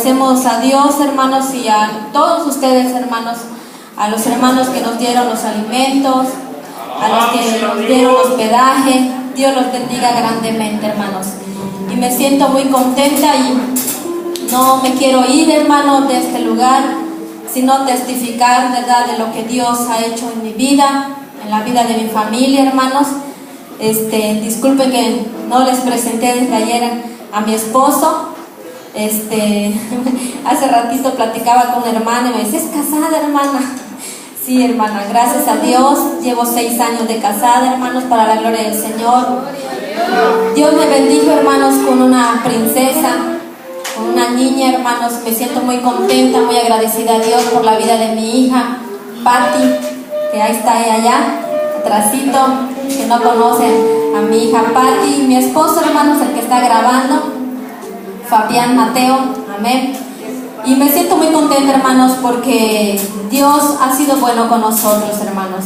Agradecemos a Dios, hermanos, y a todos ustedes, hermanos, a los hermanos que nos dieron los alimentos, a los que nos dieron hospedaje. Dios los bendiga grandemente, hermanos. Y me siento muy contenta y no me quiero ir, hermanos, de este lugar, sino testificar, ¿verdad?, de lo que Dios ha hecho en mi vida, en la vida de mi familia, hermanos. Disculpen que no les presenté desde ayer a mi esposo. Hace ratito platicaba con una hermana y me dice: ¿es casada, hermana? Sí, hermana, gracias a Dios, llevo 6 años de casada, hermanos, para la gloria del Señor. Dios me bendijo, hermanos, con una princesa, con una niña, hermanos. Me siento muy contenta, muy agradecida a Dios por la vida de mi hija, Patti, que ahí está ella allá, atrásito, que no conocen a mi hija Patti. Mi esposo, hermanos, el que está grabando, Fabián Mateo, amén. Y me siento muy contenta, hermanos, porque Dios ha sido bueno con nosotros, hermanos.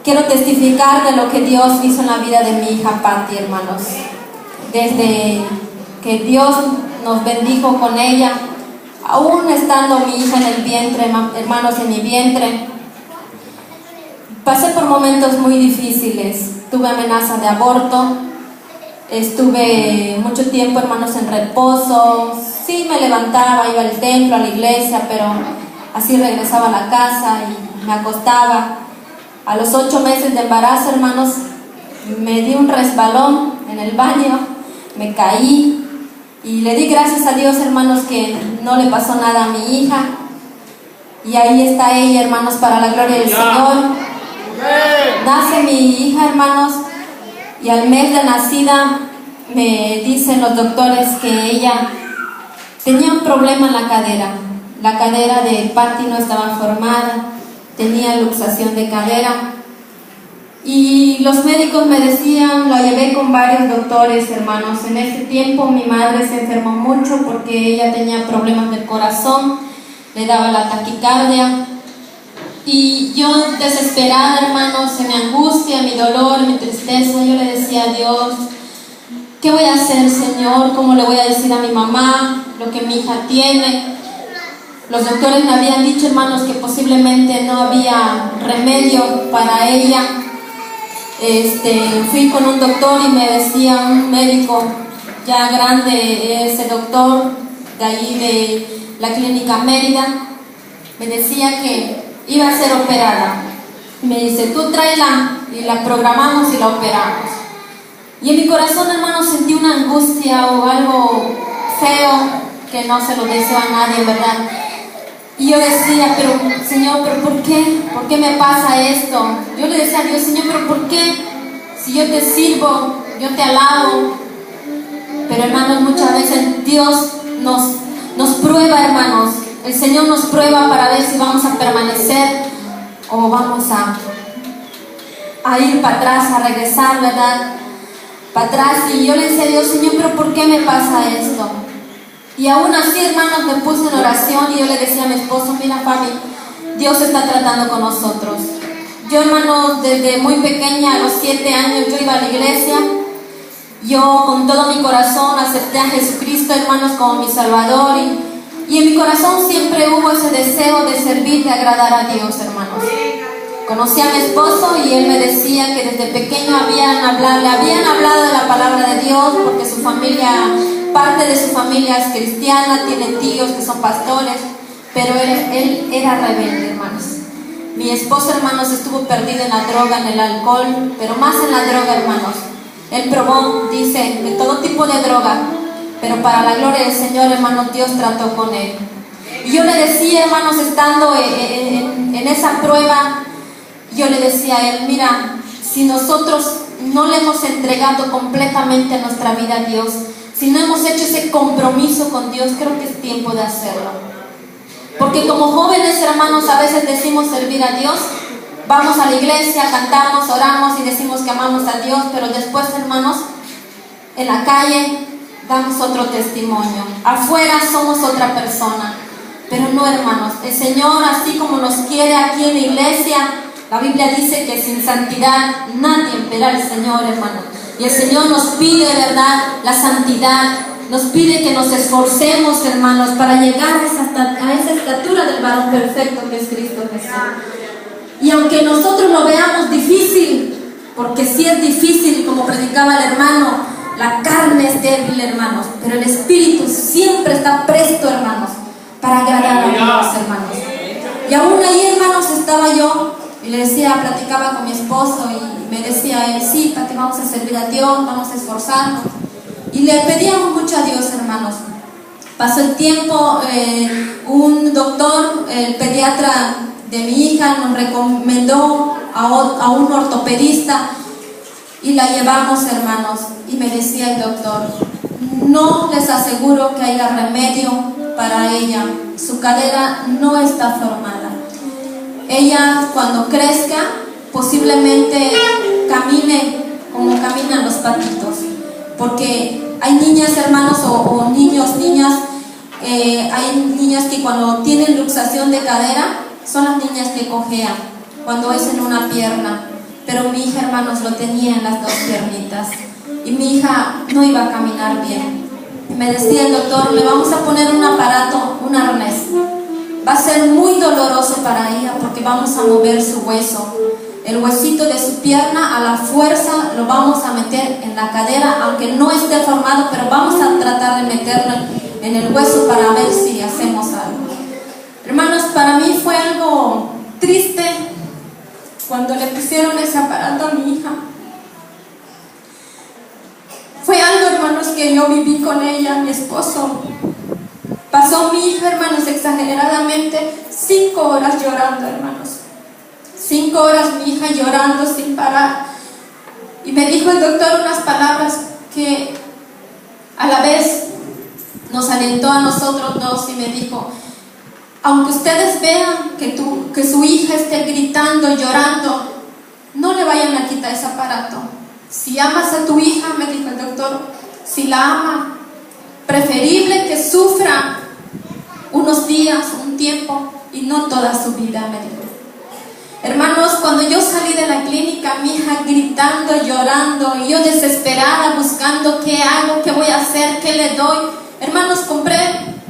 Quiero testificar de lo que Dios hizo en la vida de mi hija Patti, hermanos. Desde que Dios nos bendijo con ella, aún estando mi hija en el vientre, hermanos, en mi vientre, pasé por momentos muy difíciles. Tuve amenaza de aborto. Estuve mucho tiempo, hermanos, en reposo. Sí, me levantaba, iba al templo, a la iglesia, pero así regresaba a la casa y me acostaba. A los 8 meses de embarazo, hermanos, me di un resbalón en el baño, me caí y le di gracias a Dios, hermanos, que no le pasó nada a mi hija. Y ahí está ella, hermanos, para la gloria del Señor. Nace mi hija, hermanos, y al mes de nacida me dicen los doctores que ella tenía un problema en la cadera. La cadera de Patti no estaba formada, tenía luxación de cadera. Y los médicos me decían, la llevé con varios doctores, hermanos. En ese tiempo mi madre se enfermó mucho porque ella tenía problemas del corazón, le daba la taquicardia. Y yo, desesperada, hermanos, en mi angustia, mi dolor, mi tristeza, yo le decía a Dios: ¿qué voy a hacer, Señor? ¿Cómo le voy a decir a mi mamá lo que mi hija tiene? Los doctores me habían dicho, hermanos, que posiblemente no había remedio para ella. Fui con un doctor y me decía, un médico ya grande, ese doctor de ahí de la clínica Mérida, me decía que iba a ser operada. Me dice: tú tráela y la programamos y la operamos. Y en mi corazón, hermanos, sentí una angustia o algo feo que no se lo deseo a nadie, ¿verdad? Y yo decía: pero Señor, ¿pero por qué? ¿Por qué me pasa esto? Yo le decía a Dios: Señor, ¿pero por qué? Si yo te sirvo, yo te alabo. Pero, hermanos, muchas veces Dios nos prueba, hermanos. El Señor nos prueba para ver si vamos a permanecer o vamos a ir para atrás, a regresar, ¿verdad? Para atrás. Y yo le decía a Dios: Señor, ¿pero por qué me pasa esto? Y aún así, hermanos, me puse en oración y yo le decía a mi esposo: mira, Fabi, Dios está tratando con nosotros. Yo, hermanos, desde muy pequeña, a los 7 años, yo iba a la iglesia. Yo con todo mi corazón acepté a Jesucristo, hermanos, como mi Salvador. Y en mi corazón siempre hubo ese deseo de servir, de agradar a Dios, hermanos. Conocí a mi esposo y él me decía que desde pequeño le habían hablado de la palabra de Dios, porque su familia, parte de su familia es cristiana, tiene tíos que son pastores, pero él era rebelde, hermanos. Mi esposo, hermanos, estuvo perdido en la droga, en el alcohol, pero más en la droga, hermanos. Él probó, dice, de todo tipo de droga, pero para la gloria del Señor, hermanos, Dios trató con él. Y yo le decía, hermanos, estando en esa prueba, yo le decía a él: mira, si nosotros no le hemos entregado completamente nuestra vida a Dios, si no hemos hecho ese compromiso con Dios, creo que es tiempo de hacerlo. Porque como jóvenes, hermanos, a veces decimos servir a Dios, vamos a la iglesia, cantamos, oramos y decimos que amamos a Dios, pero después, hermanos, en la calle damos otro testimonio, afuera somos otra persona. Pero no, hermanos, el Señor, así como nos quiere aquí en la iglesia, la Biblia dice que sin santidad nadie verá al Señor, hermano. Y el Señor nos pide, ¿verdad?, la santidad. nos pide que nos esforcemos, hermanos, para llegar a esa estatura del varón perfecto que es Cristo Jesús. Y aunque nosotros lo veamos difícil, porque sí es difícil, como predicaba el hermano, la carne es débil, hermanos, pero el Espíritu siempre está presto, hermanos, para agradar a Dios, hermanos. Y aún ahí, hermanos, estaba yo y le decía, platicaba con mi esposo y me decía él, sí, Pati, vamos a servir a Dios, vamos a esforzarnos. Y le pedíamos mucho a Dios, hermanos. Pasó el tiempo, un doctor, el pediatra de mi hija, nos recomendó a un ortopedista y la llevamos, hermanos. Y me decía el doctor, no les aseguro que haya remedio para ella, su cadera no está formada. Ella, cuando crezca, posiblemente camine como caminan los patitos, porque hay niñas, hermanos, o niños, niñas, hay niñas que cuando tienen luxación de cadera son las niñas que cojean cuando es en una pierna, pero mi hija, hermanos, lo tenía en las dos piernitas y mi hija no iba a caminar bien. Me decía el doctor, le vamos a poner un aparato, un arnés, va a ser muy doloroso para ella porque vamos a mover su hueso, el huesito de su pierna, a la fuerza lo vamos a meter en la cadera, aunque no esté formado, pero vamos a tratar de meterlo en el hueso para ver si hacemos algo. Hermanos, para mí fue algo triste cuando le pusieron ese aparato a mi hija. Fue algo, hermanos, que yo viví con ella, mi esposo. Pasó mi hija, hermanos, exageradamente 5 horas llorando, hermanos. 5 horas mi hija llorando sin parar. Y me dijo el doctor unas palabras que a la vez nos alentó a nosotros dos y me dijo, aunque ustedes vean que su hija esté gritando, llorando, no le vayan a quitar ese aparato. Si amas a tu hija, me dijo el doctor, si la ama, preferible que sufra unos días, un tiempo y no toda su vida, me dijo. Hermanos, cuando yo salí de la clínica, mi hija gritando, llorando, y yo desesperada buscando qué hago, qué voy a hacer, qué le doy. Hermanos, compré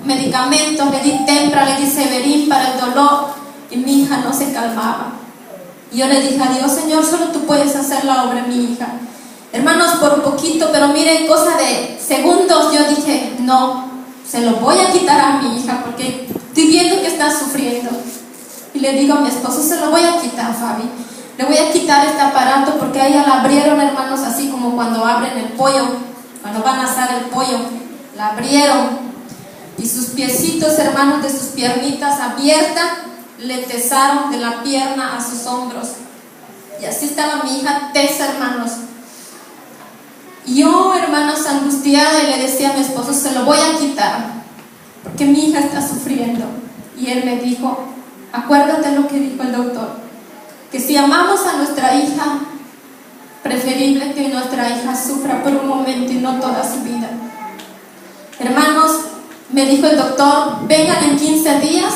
medicamentos, le di Tempra, le di Severin para el dolor y mi hija no se calmaba. Y yo le dije a Dios, Señor, solo tú puedes hacer la obra en mi hija. Hermanos, por un poquito, pero miren, cosa de segundos, yo dije, no, se lo voy a quitar a mi hija porque estoy viendo que está sufriendo. Y le digo a mi esposo, se lo voy a quitar, Fabi. Le voy a quitar este aparato porque a ella la abrieron, hermanos, así como cuando abren el pollo, cuando van a asar el pollo, la abrieron. Y sus piecitos, hermanos, de sus piernitas abiertas, le tesaron de la pierna a sus hombros. Y así estaba mi hija tesa, hermanos. Y yo, hermanos, angustiada, y le decía a mi esposo, se lo voy a quitar, porque mi hija está sufriendo. Y él me dijo, acuérdate lo que dijo el doctor, que si amamos a nuestra hija, preferible que nuestra hija sufra por un momento y no toda su vida. Hermanos, me dijo el doctor, vengan en 15 días,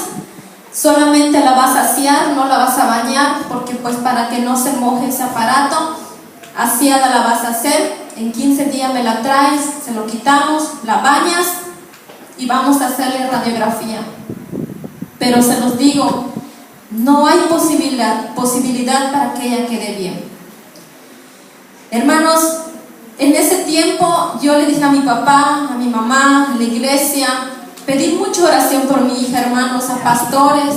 solamente la vas a asear, no la vas a bañar, porque pues para que no se moje ese aparato, aseada la vas a hacer, en 15 días me la traes, se lo quitamos, la bañas y vamos a hacerle radiografía. Pero se los digo, no hay posibilidad para que ella quede bien. Hermanos, en ese tiempo yo le dije a mi papá, a mi mamá, a la iglesia, pedí mucha oración por mi hija, hermanos, a pastores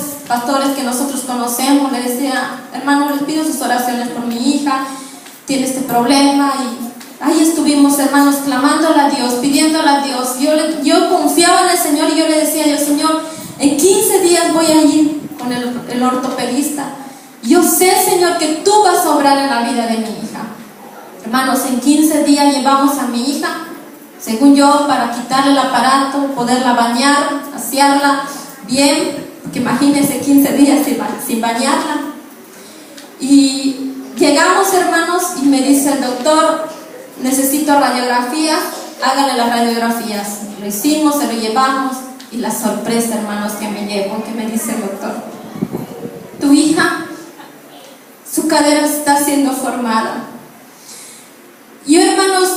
que nosotros conocemos. Le decía, hermano, les pido sus oraciones por mi hija, tiene este problema. Y ahí estuvimos, hermanos, clamándole a Dios, pidiéndole a Dios. Yo confiaba en el Señor y yo le decía a Dios, Señor, en 15 días voy a ir con el ortopedista. Yo sé, Señor, que tú vas a obrar en la vida de mi hija. Hermanos, en 15 días llevamos a mi hija, según yo, para quitarle el aparato, poderla bañar, asearla bien, porque imagínense 15 días sin bañarla. Y llegamos, hermanos, y me dice el doctor, necesito radiografías, hágale las radiografías. Lo hicimos, se lo llevamos, y la sorpresa, hermanos, que me llevo, que me dice el doctor, tu hija, su cadera está siendo formada. Y yo, hermanos,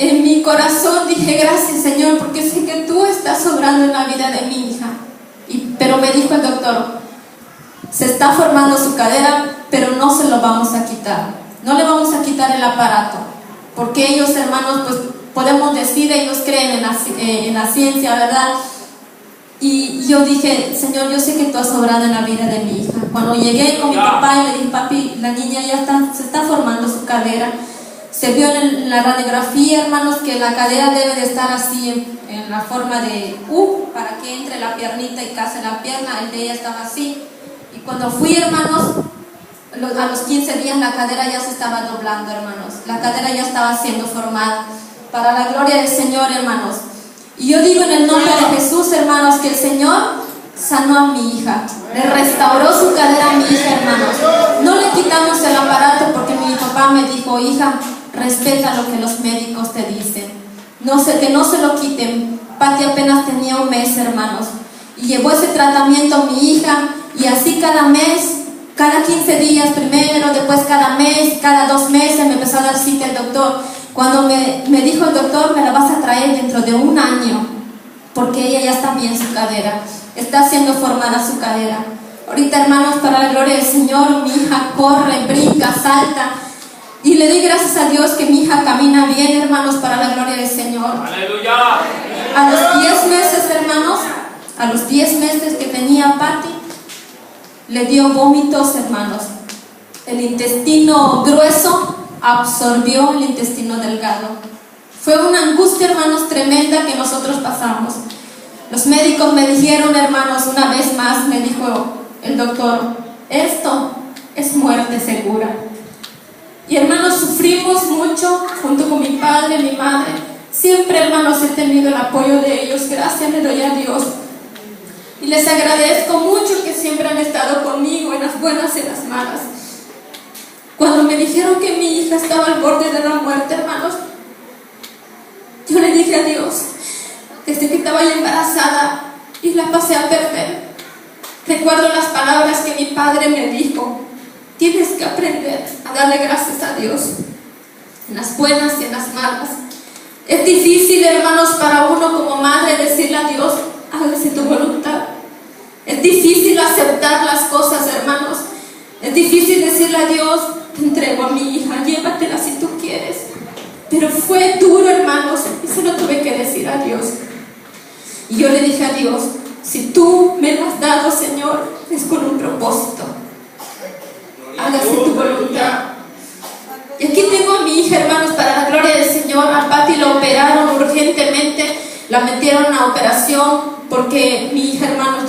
en mi corazón dije, gracias Señor, porque sé que tú estás obrando en la vida de mi hija. Pero me dijo el doctor, se está formando su cadera, pero no se lo vamos a quitar. No le vamos a quitar el aparato, porque ellos, hermanos, pues podemos decir, ellos creen en la ciencia, ¿verdad? Y yo dije, Señor, yo sé que tú has obrado en la vida de mi hija. Cuando llegué con mi papá y le dije, papi, la niña ya se está formando su cadera. Se vio en la radiografía, hermanos, que la cadera debe de estar así, en la forma de U, para que entre la piernita y case la pierna. El de ella estaba así. Y cuando fui, hermanos, a los 15 días la cadera ya se estaba doblando, hermanos. La cadera ya estaba siendo formada. Para la gloria del Señor, hermanos. Y yo digo en el nombre de Jesús, hermanos, que el Señor sanó a mi hija. Le restauró su cadera a mi hija, hermanos. No le quitamos el aparato porque mi papá me dijo, hija, respeta lo que los médicos te dicen. Que no se lo quiten. Pati apenas tenía un mes, hermanos. Y llevó ese tratamiento a mi hija. Y así cada mes, cada 15 días primero, después cada mes, cada 2 meses me empezó a dar cita el doctor. Cuando me dijo el doctor, me la vas a traer dentro de 1 año, porque ella ya está bien su cadera, está siendo formada su cadera. Ahorita, hermanos, para la gloria del Señor, mi hija corre, brinca, salta, y le doy gracias a Dios que mi hija camina bien, hermanos, para la gloria del Señor. ¡Aleluya! A los 10 meses, hermanos, a los 10 meses que tenía Pati, le dio vómitos, hermanos. El intestino grueso absorbió el intestino delgado. Fue una angustia, hermanos, tremenda que nosotros pasamos. Los médicos me dijeron, hermanos, una vez más me dijo el doctor, esto es muerte segura. Y hermanos, sufrimos mucho junto con mi padre, mi madre. Siempre, hermanos, he tenido el apoyo de ellos. Gracias le doy a Dios. Y les agradezco mucho que siempre han estado conmigo en las buenas y en las malas. Cuando me dijeron que mi hija estaba al borde de la muerte, hermanos, yo le dije a Dios, desde que estaba ya embarazada y la pasé a perder, recuerdo las palabras que mi padre me dijo, tienes que aprender a darle gracias a Dios, en las buenas y en las malas. Es difícil, hermanos, para uno como madre decirle a Dios, hágase tu voluntad. Es difícil aceptar las cosas, hermanos. Es difícil decirle a Dios, te entrego a mi hija, llévatela si tú quieres. Pero fue duro, hermanos, y se lo tuve que decir a Dios. Y yo le dije a Dios, si tú me lo has dado, Señor, es con un propósito. Hágase tu voluntad. Y aquí tengo a mi hija, hermanos, para la gloria del Señor. A Pati la operaron urgentemente, la metieron a operación porque mi hija, hermanos,